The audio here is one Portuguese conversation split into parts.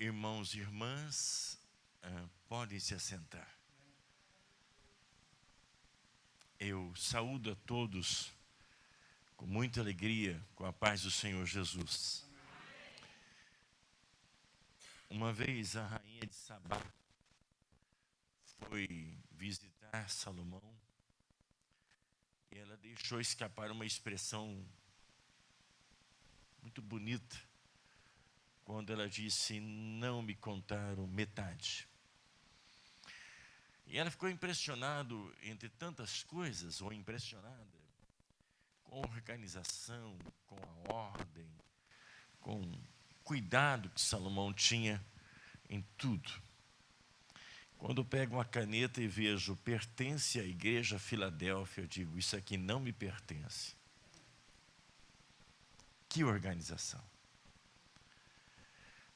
Irmãos e irmãs, podem se assentar. Eu saúdo a todos com muita alegria, com a paz do Senhor Jesus. Uma vez a rainha de Sabá foi visitar Salomão e ela deixou escapar uma expressão muito bonita, quando ela disse: não me contaram metade. E ela ficou impressionada, entre tantas coisas, ou impressionada, com a organização, com a ordem, com o cuidado que Salomão tinha em tudo. Quando eu pego uma caneta e vejo pertence à igreja Filadélfia, eu digo: isso aqui não me pertence. Que organização!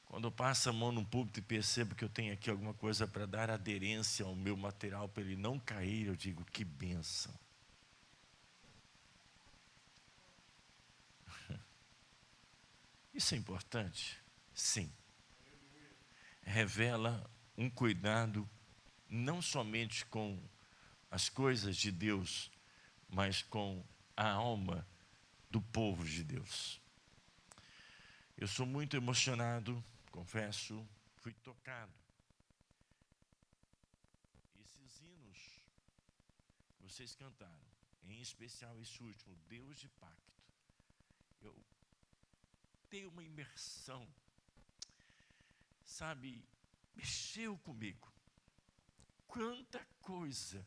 Quando eu passo a mão no púlpito e percebo que eu tenho aqui alguma coisa para dar aderência ao meu material, para ele não cair, eu digo: que bênção! Isso é importante? Sim. Revela um cuidado não somente com as coisas de Deus, mas com a alma do povo de Deus. Eu sou muito emocionado, confesso, fui tocado. Esses hinos que vocês cantaram, em especial esse último, Deus de Pacto, eu tenho uma imersão, sabe, mexeu comigo. Quanta coisa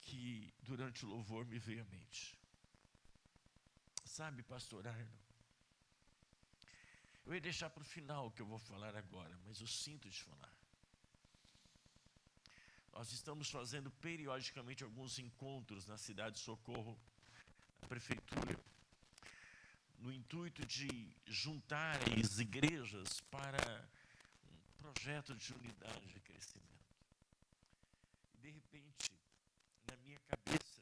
que durante o louvor me veio à mente. Sabe, pastor Arno, eu ia deixar para o final o que eu vou falar agora, mas eu sinto de falar. Nós estamos fazendo periodicamente alguns encontros na cidade de Socorro, na prefeitura, no intuito de juntar as igrejas para um projeto de unidade e crescimento. E de repente, na minha cabeça,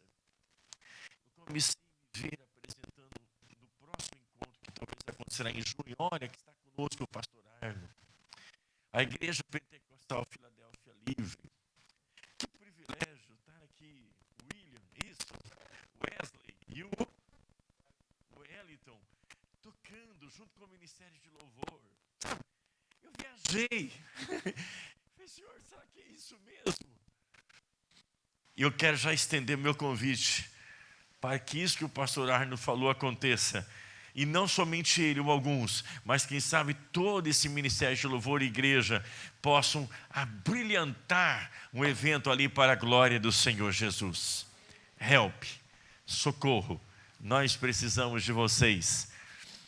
eu comecei a me ver apresentando no próximo encontro, que talvez acontecerá em junho. Olha, que está conosco o pastor Arno, a Igreja Pentecostal Filadélfia Livre. Que privilégio estar aqui, William, isso, Wesley e o Wellington, tocando junto com o Ministério de Louvor. Eu viajei. Falei: Senhor, será que é isso mesmo? E eu quero já estender meu convite para que isso que o pastor Arno falou aconteça. E não somente ele ou alguns, mas quem sabe todo esse Ministério de Louvor e Igreja possam abrilhantar um evento ali para a glória do Senhor Jesus. Help, socorro, nós precisamos de vocês.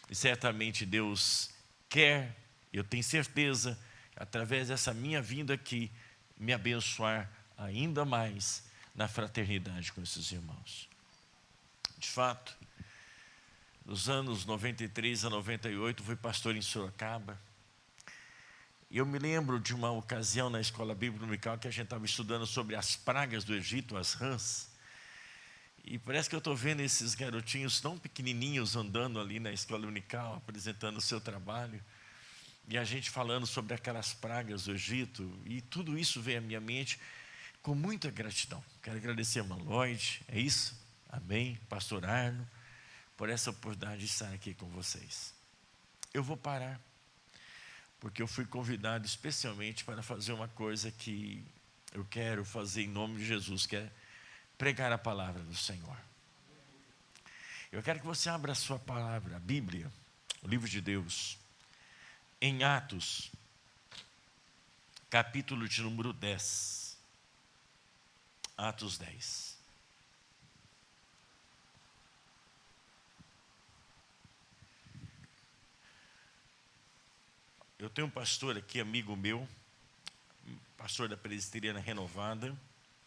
E certamente Deus quer, eu tenho certeza, através dessa minha vinda aqui, me abençoar ainda mais na fraternidade com esses irmãos. De fato, nos anos 93 a 98, fui pastor em Sorocaba. E eu me lembro de uma ocasião na escola bíblica dominical que a gente estava estudando sobre as pragas do Egito, as rãs. E parece que eu estou vendo esses garotinhos tão pequenininhos andando ali na escola dominical, apresentando o seu trabalho. E a gente falando sobre aquelas pragas do Egito. E tudo isso veio à minha mente com muita gratidão. Quero agradecer a irmã Lloyd, é isso? Amém? Pastor Arno, por essa oportunidade de estar aqui com vocês. Eu vou parar, porque eu fui convidado especialmente para fazer uma coisa que eu quero fazer em nome de Jesus, que é pregar a palavra do Senhor. Eu quero que você abra a sua palavra, a Bíblia, o livro de Deus, em Atos, capítulo de número 10. Atos 10. Eu tenho um pastor aqui, amigo meu, pastor da Presbiteriana Renovada,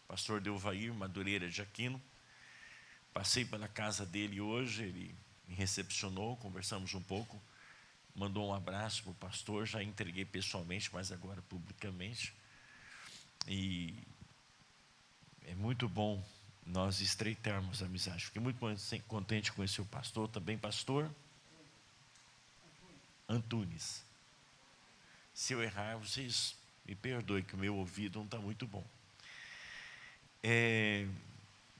pastor Delvair Madureira de Aquino. Passei pela casa dele hoje, ele me recepcionou, conversamos um pouco, mandou um abraço para o pastor, já entreguei pessoalmente, mas agora publicamente. E é muito bom nós estreitarmos a amizade. Fiquei muito contente com esse pastor, também pastor Antunes. Se eu errar, vocês me perdoem, que o meu ouvido não está muito bom.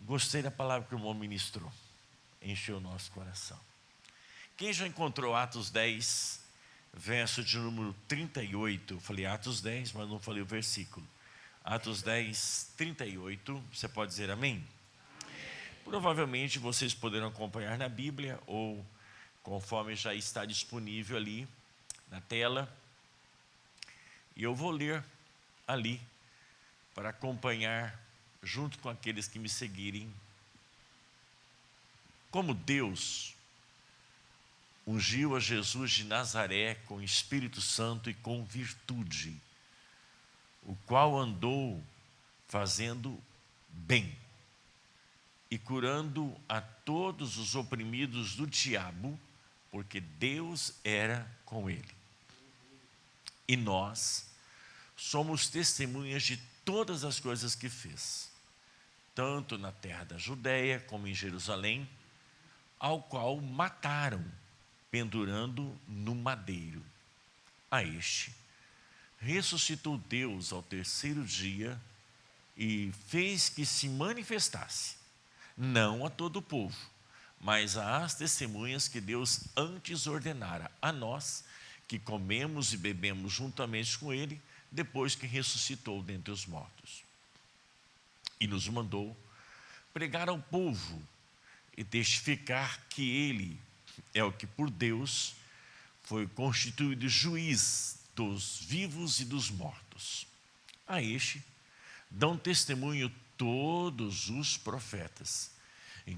Gostei da palavra que o irmão ministrou. Encheu o nosso coração. Quem já encontrou Atos 10, verso de número 38, eu falei Atos 10, mas não falei o versículo. Atos 10, 38, você pode dizer amém? Provavelmente vocês poderão acompanhar na Bíblia, ou conforme já está disponível ali na tela. E eu vou ler ali, para acompanhar, junto com aqueles que me seguirem, como Deus ungiu a Jesus de Nazaré com Espírito Santo e com virtude, o qual andou fazendo bem e curando a todos os oprimidos do diabo, porque Deus era com ele. E nós somos testemunhas de todas as coisas que fez, tanto na terra da Judéia como em Jerusalém, ao qual mataram, pendurando no madeiro. A este ressuscitou Deus ao terceiro dia e fez que se manifestasse, não a todo o povo, mas às testemunhas que Deus antes ordenara a nós, que comemos e bebemos juntamente com ele, depois que ressuscitou dentre os mortos. E nos mandou pregar ao povo e testificar que ele é o que por Deus foi constituído juiz dos vivos e dos mortos. A este dão testemunho todos os profetas,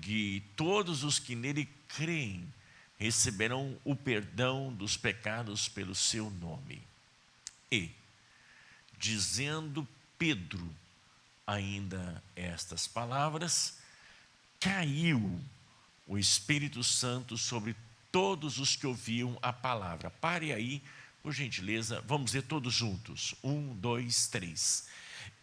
que todos os que nele creem receberão o perdão dos pecados pelo seu nome. E, dizendo Pedro ainda estas palavras, caiu o Espírito Santo sobre todos os que ouviam a palavra. Pare aí, por gentileza, vamos dizer todos juntos. 1, 2, 3.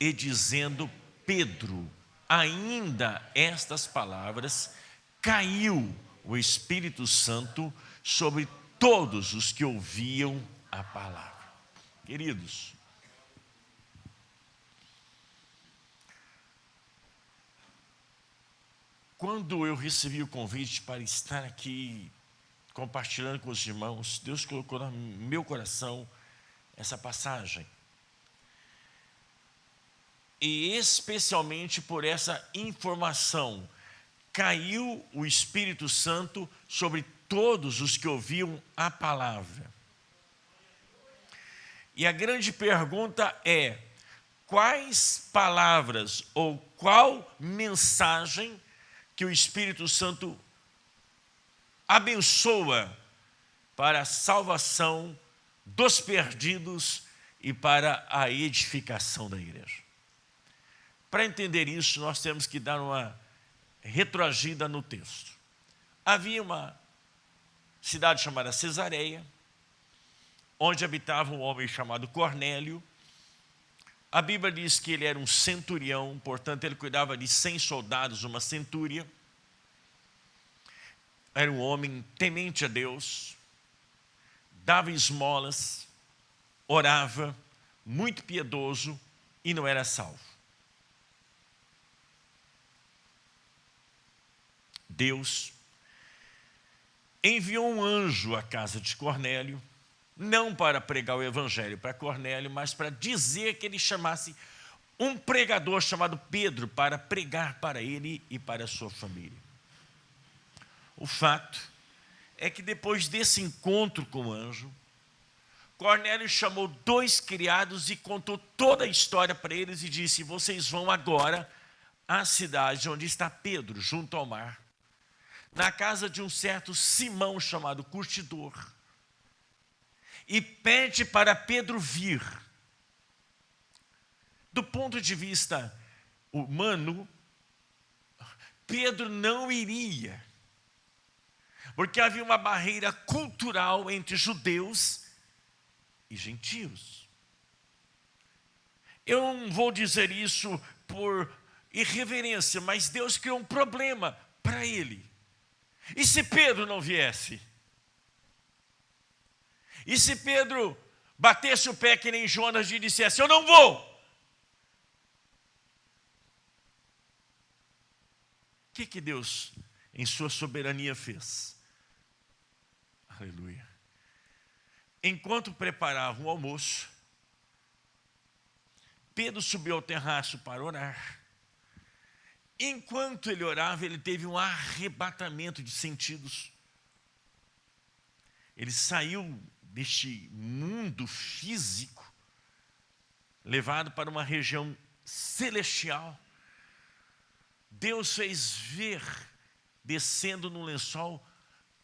E dizendo Pedro ainda estas palavras, caiu o Espírito Santo sobre todos os que ouviam a palavra. Queridos, quando eu recebi o convite para estar aqui compartilhando com os irmãos, Deus colocou no meu coração essa passagem. E especialmente por essa informação, caiu o Espírito Santo sobre todos os que ouviam a palavra. E a grande pergunta é: quais palavras ou qual mensagem que o Espírito Santo abençoa para a salvação dos perdidos e para a edificação da igreja? Para entender isso, nós temos que dar uma retroagida no texto. Havia uma cidade chamada Cesareia, onde habitava um homem chamado Cornélio. A Bíblia diz que ele era um centurião, portanto ele cuidava de 100 soldados, uma centúria. Era um homem temente a Deus, dava esmolas, orava, muito piedoso e não era salvo. Deus enviou um anjo à casa de Cornélio, não para pregar o evangelho para Cornélio, mas para dizer que ele chamasse um pregador chamado Pedro para pregar para ele e para a sua família. O fato é que depois desse encontro com o anjo, Cornélio chamou 2 criados e contou toda a história para eles e disse: vocês vão agora à cidade onde está Pedro, junto ao mar, na casa de um certo Simão chamado Curtidor, e pede para Pedro vir. Do ponto de vista humano, Pedro não iria, porque havia uma barreira cultural entre judeus e gentios. Eu não vou dizer isso por irreverência, mas Deus criou um problema para ele. E se Pedro não viesse? E se Pedro batesse o pé que nem Jonas e dissesse: eu não vou. O que Deus, em sua soberania, fez? Aleluia. Enquanto preparavam o almoço, Pedro subiu ao terraço para orar. Enquanto ele orava, ele teve um arrebatamento de sentidos. Ele saiu deste mundo físico, levado para uma região celestial. Deus fez ver, descendo no lençol,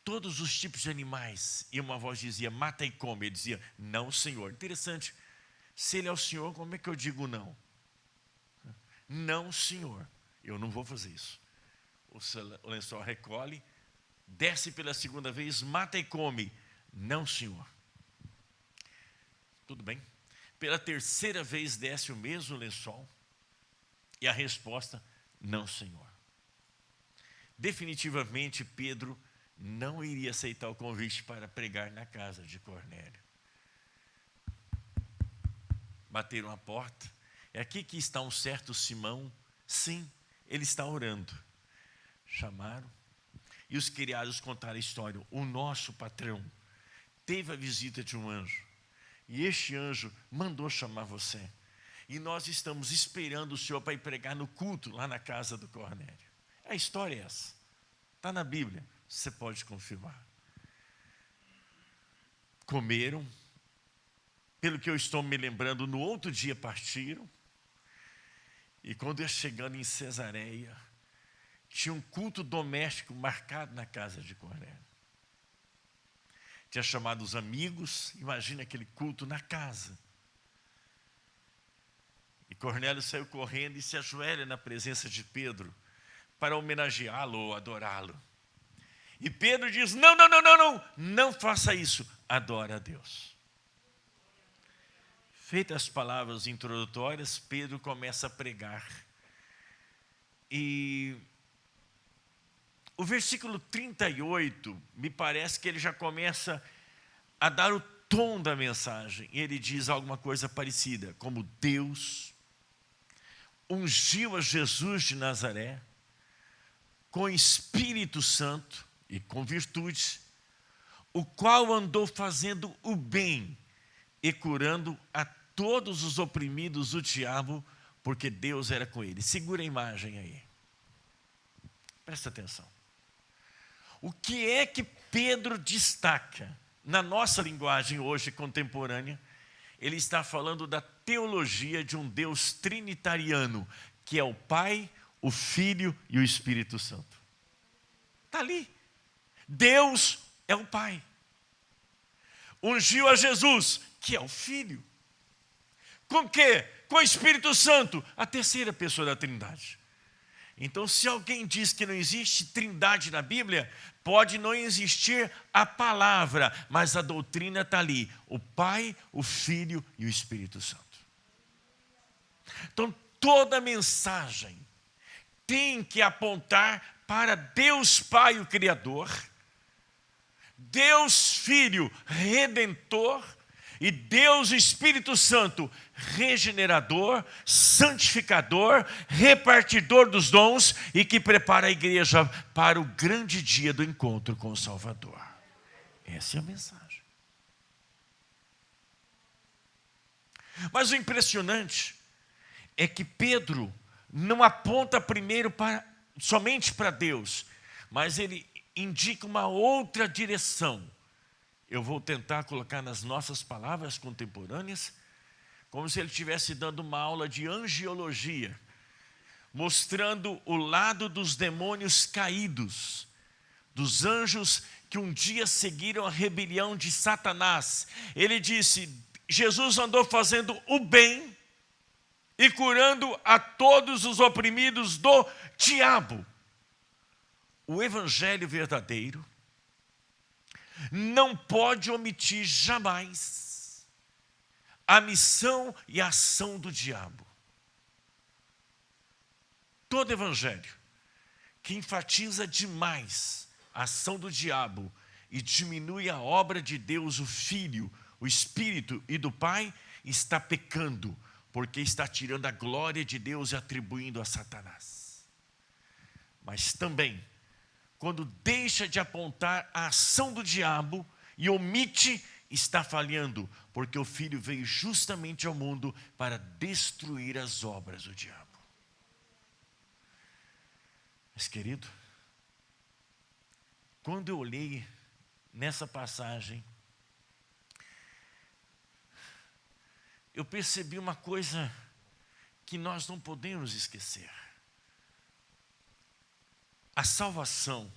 todos os tipos de animais. E uma voz dizia: mata e come. Ele dizia: não, Senhor. Interessante. Se ele é o Senhor, como é que eu digo não? Não, Senhor. Eu não vou fazer isso. O lençol recolhe, desce pela segunda vez, mata e come. Não, Senhor. Tudo bem. Pela terceira vez desce o mesmo lençol. E a resposta: não, Senhor. Definitivamente Pedro não iria aceitar o convite para pregar na casa de Cornélio. Bateram a porta. É aqui que está um certo Simão. Sim, ele está orando. Chamaram. E os criados contaram a história. O nosso patrão teve a visita de um anjo. E este anjo mandou chamar você. E nós estamos esperando o senhor para ir pregar no culto lá na casa do Cornélio. A história é essa. Está na Bíblia. Você pode confirmar. Comeram. Pelo que eu estou me lembrando, no outro dia partiram. E quando eu chegando em Cesareia, tinha um culto doméstico marcado na casa de Cornélio. Tinha chamado os amigos, imagina aquele culto na casa. E Cornélio saiu correndo e se ajoelha na presença de Pedro para homenageá-lo ou adorá-lo. E Pedro diz: não faça isso, adora a Deus. Feitas as palavras introdutórias, Pedro começa a pregar. E o versículo 38, me parece que ele já começa a dar o tom da mensagem. E ele diz alguma coisa parecida, como: Deus ungiu a Jesus de Nazaré com Espírito Santo e com virtudes, o qual andou fazendo o bem e curando a todos os oprimidos do diabo, porque Deus era com ele. Segura a imagem aí. Presta atenção. O que é que Pedro destaca? Na nossa linguagem hoje contemporânea, ele está falando da teologia de um Deus trinitariano, que é o Pai, o Filho e o Espírito Santo. Está ali. Deus é o Pai. Ungiu a Jesus, que é o Filho. Com quê? Com o Espírito Santo, a terceira pessoa da Trindade. Então, se alguém diz que não existe trindade na Bíblia, pode não existir a palavra, mas a doutrina está ali. O Pai, o Filho e o Espírito Santo. Então, toda mensagem tem que apontar para Deus Pai, o Criador, Deus Filho, Redentor, e Deus Espírito Santo, regenerador, santificador, repartidor dos dons e que prepara a igreja para o grande dia do encontro com o Salvador. Essa é a mensagem. Mas o impressionante é que Pedro não aponta primeiro somente para Deus, mas ele indica uma outra direção. Eu vou tentar colocar nas nossas palavras contemporâneas, como se ele estivesse dando uma aula de angiologia, mostrando o lado dos demônios caídos, dos anjos que um dia seguiram a rebelião de Satanás. Ele disse: Jesus andou fazendo o bem e curando a todos os oprimidos do diabo. O evangelho verdadeiro não pode omitir jamais a missão e a ação do diabo. Todo evangelho que enfatiza demais a ação do diabo e diminui a obra de Deus, o Filho, o Espírito e do Pai, está pecando, porque está tirando a glória de Deus e atribuindo a Satanás. Mas também, quando deixa de apontar a ação do diabo e omite, está falhando, porque o Filho veio justamente ao mundo para destruir as obras do diabo. Mas, querido, quando eu olhei nessa passagem, eu percebi uma coisa que nós não podemos esquecer. A salvação,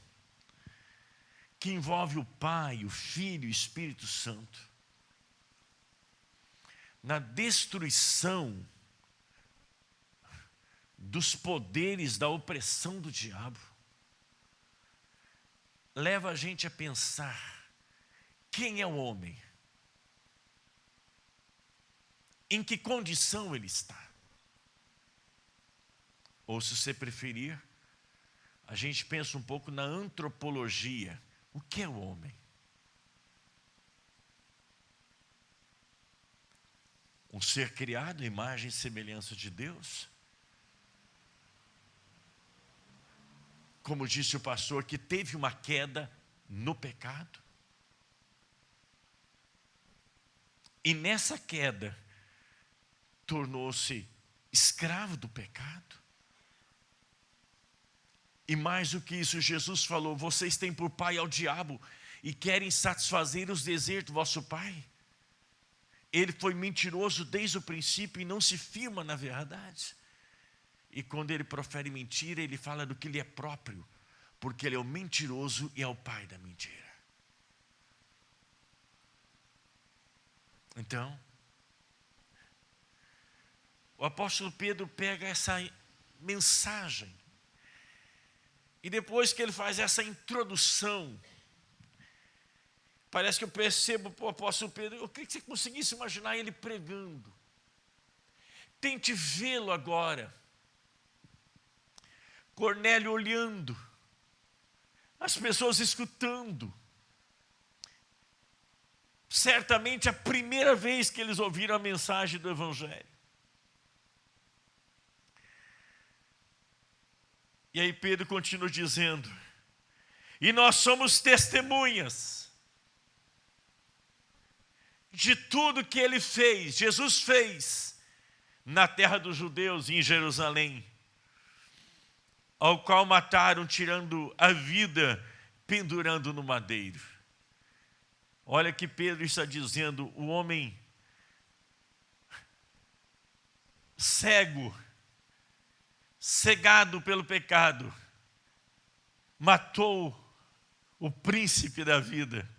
que envolve o Pai, o Filho e o Espírito Santo, na destruição dos poderes da opressão do diabo, leva a gente a pensar: quem é o homem? Em que condição ele está? Ou, se você preferir, a gente pensa um pouco na antropologia. O que é o homem? Um ser criado à imagem e semelhança de Deus? Como disse o pastor, que teve uma queda no pecado? E nessa queda, tornou-se escravo do pecado? E mais do que isso, Jesus falou: vocês têm por pai ao diabo e querem satisfazer os desejos do vosso pai. Ele foi mentiroso desde o princípio e não se firma na verdade. E quando ele profere mentira, ele fala do que lhe é próprio, porque ele é o mentiroso e é o pai da mentira. Então, o apóstolo Pedro pega essa mensagem, e depois que ele faz essa introdução, parece que eu percebo o apóstolo Pedro, eu queria que você conseguisse imaginar ele pregando. Tente vê-lo agora. Cornélio olhando, as pessoas escutando. Certamente a primeira vez que eles ouviram a mensagem do Evangelho. E aí Pedro continua dizendo: e nós somos testemunhas de tudo que ele fez, Jesus fez, na terra dos judeus e em Jerusalém, ao qual mataram, tirando a vida, pendurando no madeiro. Olha que Pedro está dizendo: o homem cego, cegado pelo pecado, matou o príncipe da vida.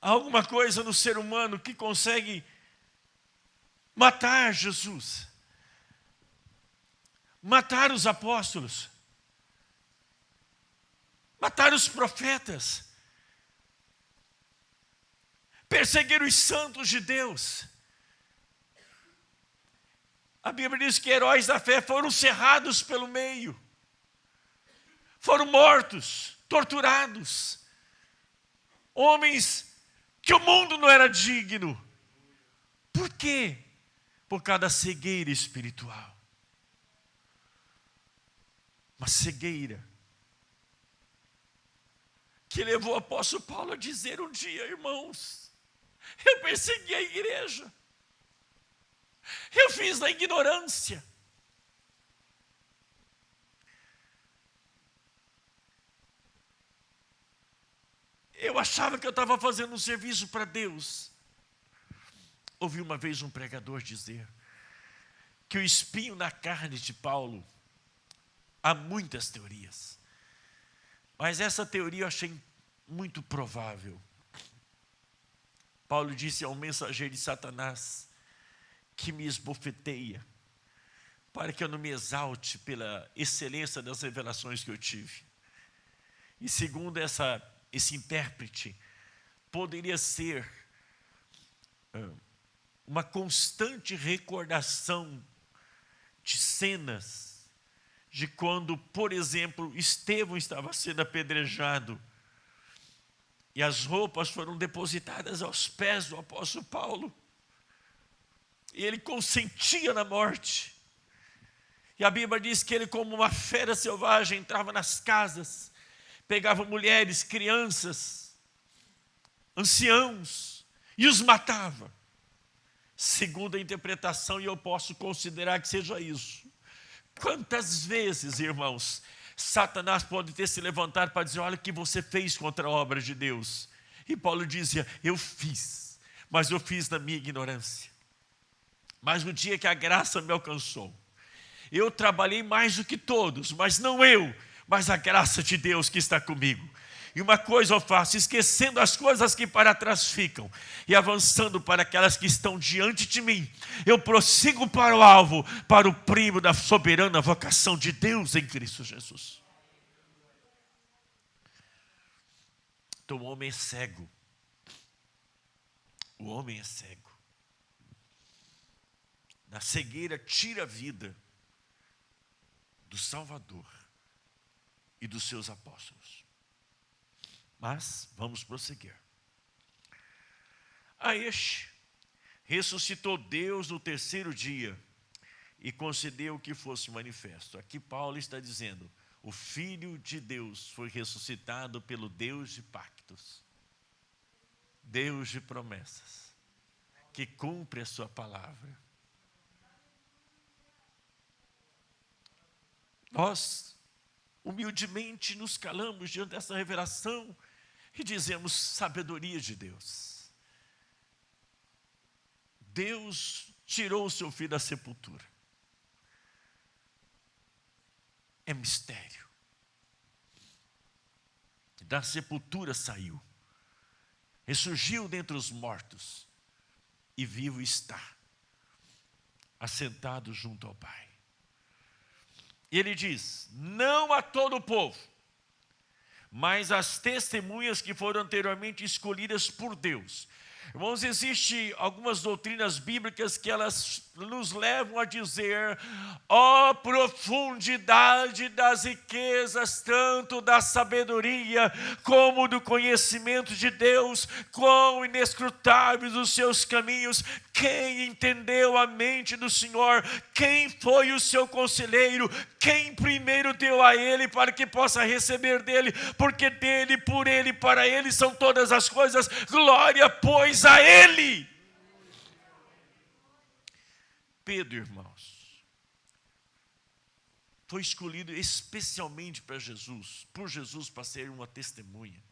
Há alguma coisa no ser humano que consegue matar Jesus, matar os apóstolos, matar os profetas, perseguir os santos de Deus. A Bíblia diz que heróis da fé foram cerrados pelo meio, foram mortos, torturados, homens que o mundo não era digno. Por quê? Por causa da cegueira espiritual. Uma cegueira que levou o apóstolo Paulo a dizer um dia: irmãos, eu persegui a igreja, eu fiz na ignorância. Eu achava que eu estava fazendo um serviço para Deus. Ouvi uma vez um pregador dizer que o espinho na carne de Paulo, há muitas teorias, mas essa teoria eu achei muito provável. Paulo disse: ao mensageiro de Satanás que me esbofeteia, para que eu não me exalte pela excelência das revelações que eu tive. E segundo esse intérprete, poderia ser uma constante recordação de cenas, de quando, por exemplo, Estevão estava sendo apedrejado e as roupas foram depositadas aos pés do apóstolo Paulo. E ele consentia na morte. E a Bíblia diz que ele, como uma fera selvagem, entrava nas casas, pegava mulheres, crianças, anciãos e os matava. Segundo a interpretação, e eu posso considerar que seja isso. Quantas vezes, irmãos, Satanás pode ter se levantado para dizer: olha o que você fez contra a obra de Deus. E Paulo dizia: eu fiz, mas eu fiz na minha ignorância. Mas no dia que a graça me alcançou, eu trabalhei mais do que todos, mas não eu, mas a graça de Deus que está comigo. E uma coisa eu faço, esquecendo as coisas que para trás ficam e avançando para aquelas que estão diante de mim, eu prossigo para o alvo, para o prêmio da soberana vocação de Deus em Cristo Jesus. Então o homem é cego. O homem é cego. Na cegueira tira a vida do Salvador e dos seus apóstolos. Mas vamos prosseguir. A este ressuscitou Deus no terceiro dia e concedeu que fosse manifesto. Aqui Paulo está dizendo: o Filho de Deus foi ressuscitado pelo Deus de pactos, Deus de promessas, que cumpre a sua palavra. Nós humildemente nos calamos diante dessa revelação e dizemos: sabedoria de Deus. Deus tirou o seu filho da sepultura. É mistério. Da sepultura saiu, ressurgiu dentre os mortos e vivo está, assentado junto ao Pai. E ele diz: não a todo o povo, mas as testemunhas que foram anteriormente escolhidas por Deus. Irmãos, existem algumas doutrinas bíblicas que elas nos levam a dizer: ó profundidade das riquezas, tanto da sabedoria como do conhecimento de Deus, quão inescrutáveis os seus caminhos. Quem entendeu a mente do Senhor? Quem foi o seu conselheiro? Quem primeiro deu a ele para que possa receber dele? Porque dele, por ele, para ele são todas as coisas. Glória, pois, a ele. Pedro, irmãos, foi escolhido especialmente para Jesus, por Jesus, para ser uma testemunha.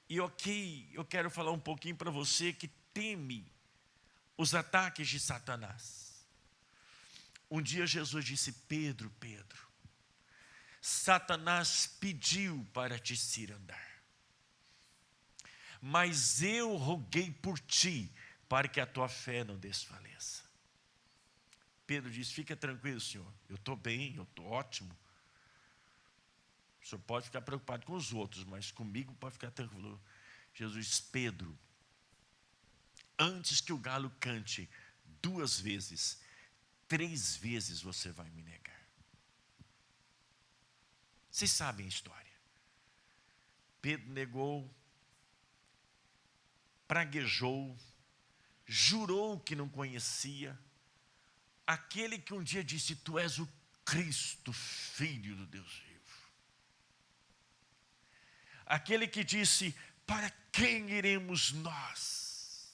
E aqui eu quero falar um pouquinho para você que teme os ataques de Satanás. Um dia Jesus disse: Pedro, Pedro, Satanás pediu para te cirandar, mas eu roguei por ti, para que a tua fé não desfaleça. Pedro disse: fica tranquilo, Senhor, eu estou bem, eu estou ótimo. O Senhor pode ficar preocupado com os outros, mas comigo pode ficar tranquilo. Jesus disse: Pedro, antes que o galo cante 2 vezes, 3 vezes você vai me negar. Vocês sabem a história. Pedro negou, praguejou, jurou que não conhecia aquele que um dia disse: tu és o Cristo, Filho do Deus vivo. Aquele que disse: para quem iremos nós?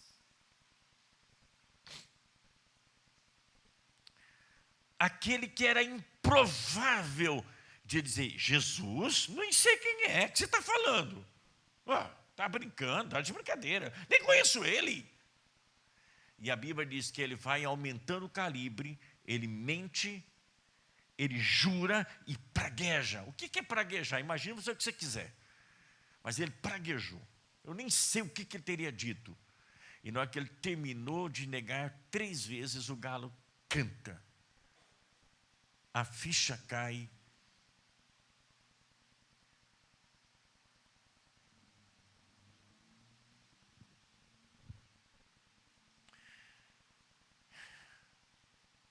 Aquele que era improvável de dizer: Jesus, não sei quem é que você está falando. Está brincando, está de brincadeira, nem conheço ele. E a Bíblia diz que ele vai aumentando o calibre, ele mente, ele jura e pragueja. O que é praguejar? Imagina você o que você quiser. Mas ele praguejou. Eu nem sei o que ele teria dito. E na hora que ele terminou de negar 3 vezes, o galo canta. A ficha cai.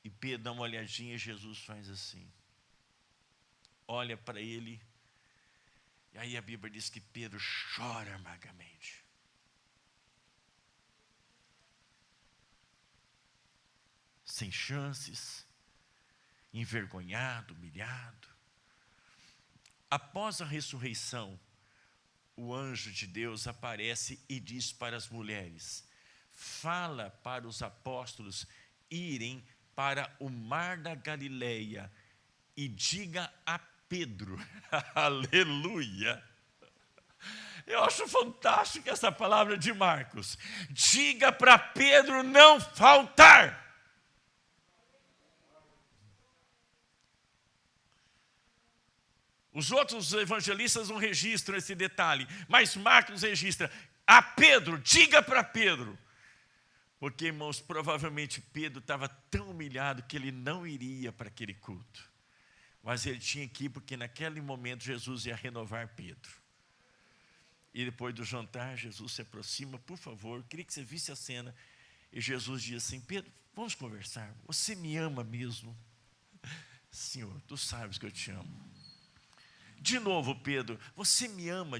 E Pedro dá uma olhadinha e Jesus faz assim. Olha para ele. E aí a Bíblia diz que Pedro chora amargamente. Sem chances, envergonhado, humilhado. Após a ressurreição, o anjo de Deus aparece e diz para as mulheres: fala para os apóstolos irem para o mar da Galileia e diga a Pedro, aleluia. Eu acho fantástico essa palavra de Marcos. Diga para Pedro não faltar. Os outros evangelistas não registram esse detalhe, mas Marcos registra. A Pedro, diga para Pedro. Porque, irmãos, provavelmente Pedro estava tão humilhado que ele não iria para aquele culto. Mas ele tinha que ir porque naquele momento Jesus ia renovar Pedro. E depois do jantar, Jesus se aproxima, por favor, queria que você visse a cena. E Jesus diz assim: Pedro, vamos conversar, você me ama mesmo? Senhor, tu sabes que eu te amo. De novo, Pedro, você me ama?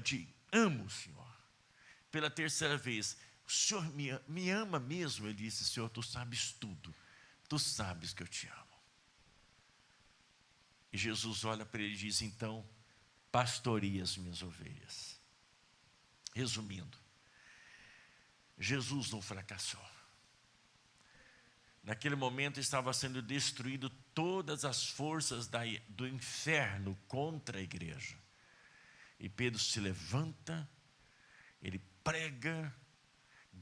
Amo, Senhor. Pela terceira vez, o Senhor me ama mesmo? Ele disse: Senhor, tu sabes tudo, tu sabes que eu te amo. E Jesus olha para ele e diz: então, pastoreia as minhas ovelhas. Resumindo, Jesus não fracassou. Naquele momento estava sendo destruído todas as forças do inferno contra a igreja. E Pedro se levanta, ele prega,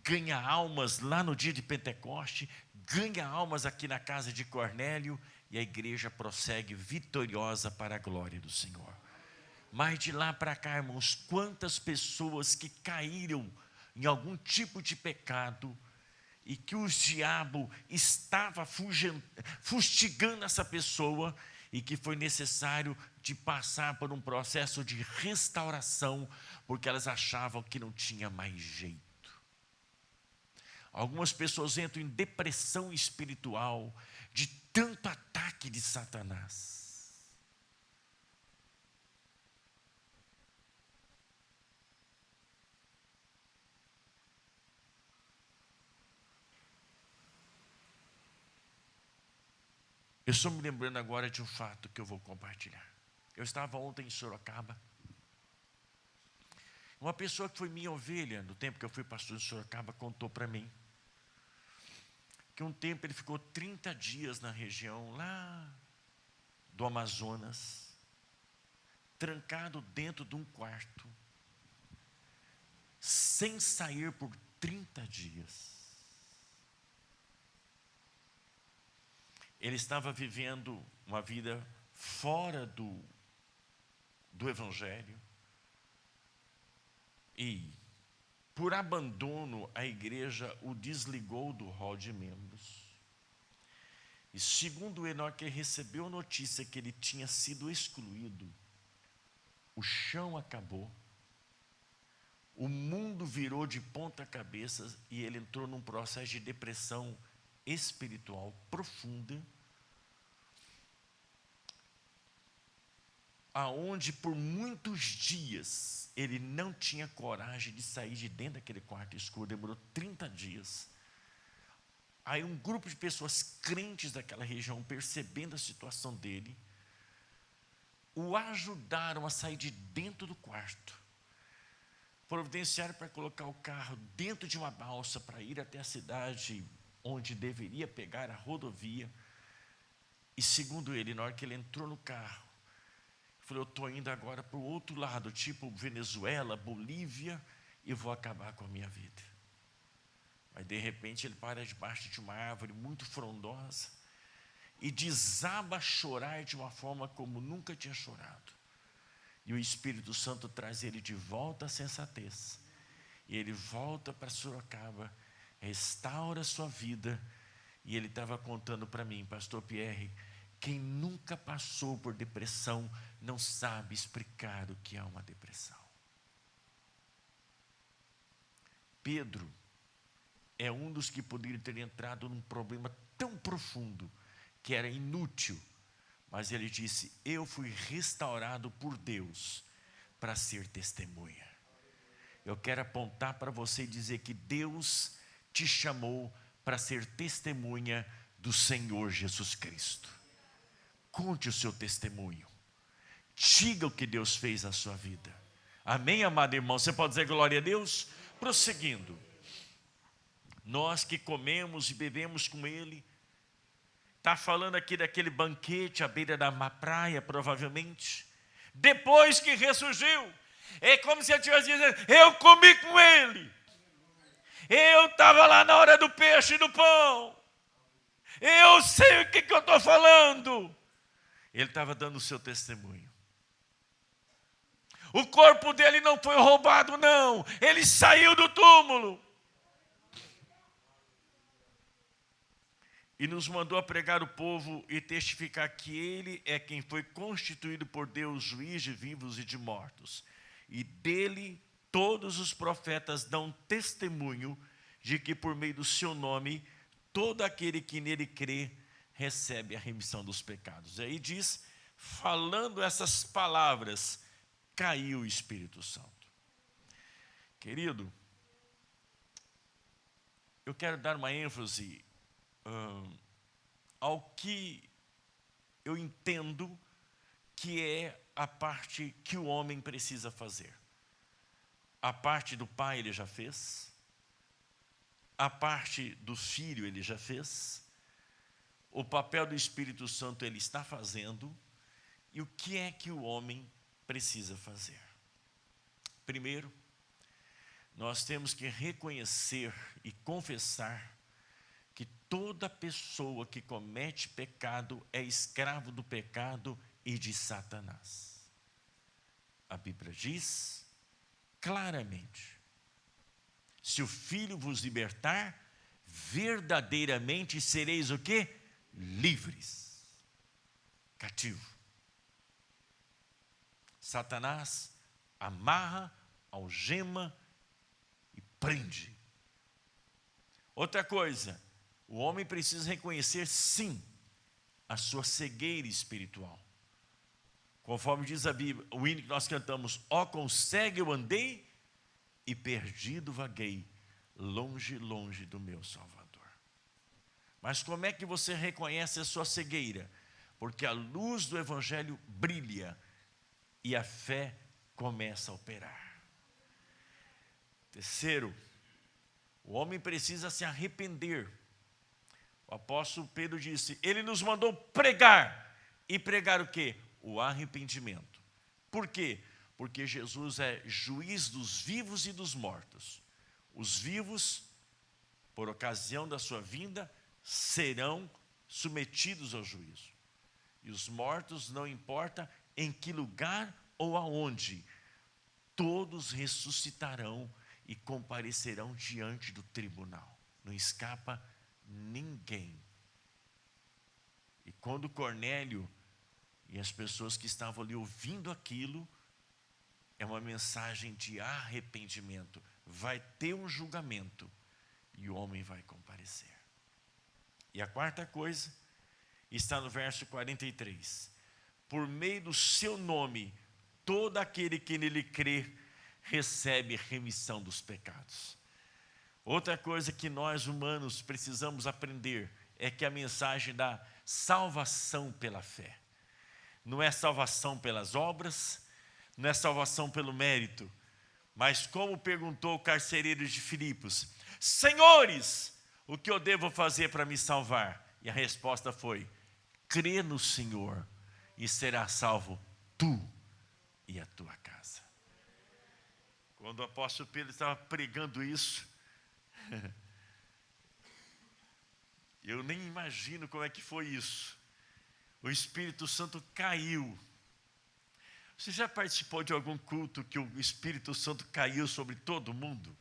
ganha almas lá no dia de Pentecoste, ganha almas aqui na casa de Cornélio, e a igreja prossegue vitoriosa para a glória do Senhor. Mas de lá para cá, irmãos, quantas pessoas que caíram em algum tipo de pecado e que o diabo estava fustigando essa pessoa e que foi necessário de passar por um processo de restauração, porque elas achavam que não tinha mais jeito. Algumas pessoas entram em depressão espiritual de tanto ataque de Satanás. Eu estou me lembrando agora de um fato que eu vou compartilhar. Eu estava ontem em Sorocaba. Uma pessoa que foi minha ovelha, no tempo que eu fui pastor de Sorocaba, contou para mim que um tempo ele ficou 30 dias na região lá do Amazonas, trancado dentro de um quarto, sem sair por 30 dias. Ele estava vivendo uma vida fora do Evangelho. E, por abandono, a igreja o desligou do rol de membros. E segundo Enoque, ele recebeu a notícia que ele tinha sido excluído. O chão acabou. O mundo virou de ponta cabeça e ele entrou num processo de depressão espiritual profunda, aonde por muitos dias ele não tinha coragem de sair de dentro daquele quarto escuro. Demorou 30 dias. Aí um grupo de pessoas crentes daquela região, percebendo a situação dele, o ajudaram a sair de dentro do quarto. Providenciaram para colocar o carro dentro de uma balsa para ir até a cidade onde deveria pegar a rodovia. E segundo ele, na hora que ele entrou no carro, falou: eu estou indo agora para o outro lado, tipo Venezuela, Bolívia, e vou acabar com a minha vida. Mas de repente ele para debaixo de uma árvore muito frondosa e desaba a chorar de uma forma como nunca tinha chorado. E o Espírito Santo traz ele de volta à sensatez. E ele volta para Sorocaba, restaura a sua vida. E ele estava contando para mim: pastor Pierre, quem nunca passou por depressão não sabe explicar o que é uma depressão. Pedro é um dos que poderia ter entrado num problema tão profundo que era inútil, mas ele disse: eu fui restaurado por Deus para ser testemunha. Eu quero apontar para você e dizer que Deus te chamou para ser testemunha do Senhor Jesus Cristo. Conte o seu testemunho. Diga o que Deus fez na sua vida. Amém, amado irmão? Você pode dizer glória a Deus? Prosseguindo. Nós que comemos e bebemos com Ele. Está falando aqui daquele banquete à beira da praia, provavelmente. Depois que ressurgiu. É como se eu estivesse dizendo: eu comi com Ele. Eu estava lá na hora do peixe e do pão. Eu sei o que eu estou falando. Ele estava dando o seu testemunho. O corpo dele não foi roubado, não. Ele saiu do túmulo. E nos mandou a pregar o povo e testificar que ele é quem foi constituído por Deus, juiz de vivos e de mortos. E dele todos os profetas dão testemunho de que por meio do seu nome, todo aquele que nele crê, recebe a remissão dos pecados. E aí diz, falando essas palavras, caiu o Espírito Santo. Querido, eu quero dar uma ênfase ao que eu entendo que é a parte que o homem precisa fazer. A parte do pai ele já fez, a parte do filho ele já fez, o papel do Espírito Santo ele está fazendo, e o que é que o homem precisa fazer? Primeiro, nós temos que reconhecer e confessar que toda pessoa que comete pecado é escravo do pecado e de Satanás. A Bíblia diz claramente: se o Filho vos libertar, verdadeiramente sereis o quê? Livres. Cativo. Satanás amarra, algema e prende. Outra coisa, o homem precisa reconhecer, sim, a sua cegueira espiritual. Conforme diz a Bíblia, o hino que nós cantamos: ó, com cego eu andei e perdido vaguei, longe, longe do meu Salvador. Mas como é que você reconhece a sua cegueira? Porque a luz do Evangelho brilha e a fé começa a operar. Terceiro, o homem precisa se arrepender. O apóstolo Pedro disse, ele nos mandou pregar. E pregar o quê? O arrependimento. Por quê? Porque Jesus é juiz dos vivos e dos mortos. Os vivos, por ocasião da sua vinda, serão submetidos ao juízo. E os mortos, não importa em que lugar ou aonde, todos ressuscitarão e comparecerão diante do tribunal. Não escapa ninguém. E quando Cornélio e as pessoas que estavam ali ouvindo aquilo, é uma mensagem de arrependimento. Vai ter um julgamento e o homem vai comparecer. E a quarta coisa está no verso 43. Por meio do seu nome, todo aquele que nele crê recebe remissão dos pecados. Outra coisa que nós humanos precisamos aprender é que a mensagem da salvação pela fé. Não é salvação pelas obras, não é salvação pelo mérito, mas como perguntou o carcereiro de Filipos: Senhores, o que eu devo fazer para me salvar? E a resposta foi: crê no Senhor e será salvo tu e a tua casa. Quando o apóstolo Pedro estava pregando isso, eu nem imagino como é que foi isso. O Espírito Santo caiu. Você já participou de algum culto que o Espírito Santo caiu sobre todo mundo?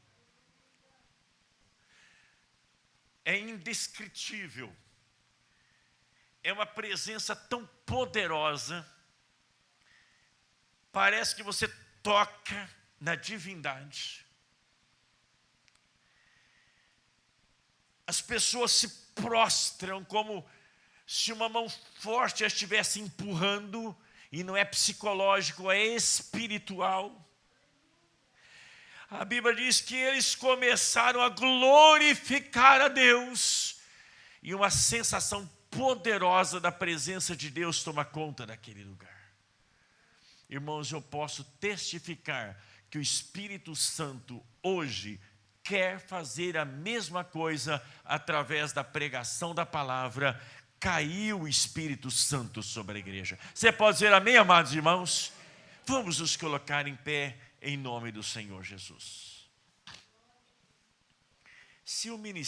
É indescritível. É uma presença tão poderosa. Parece que você toca na divindade. As pessoas se prostram como se uma mão forte a estivesse empurrando, e não é psicológico, é espiritual. A Bíblia diz que eles começaram a glorificar a Deus, e uma sensação poderosa da presença de Deus toma conta daquele lugar. Irmãos, eu posso testificar que o Espírito Santo hoje quer fazer a mesma coisa através da pregação da palavra. Caiu o Espírito Santo sobre a igreja. Você pode dizer amém, amados irmãos? Vamos nos colocar em pé em nome do Senhor Jesus. Se o ministério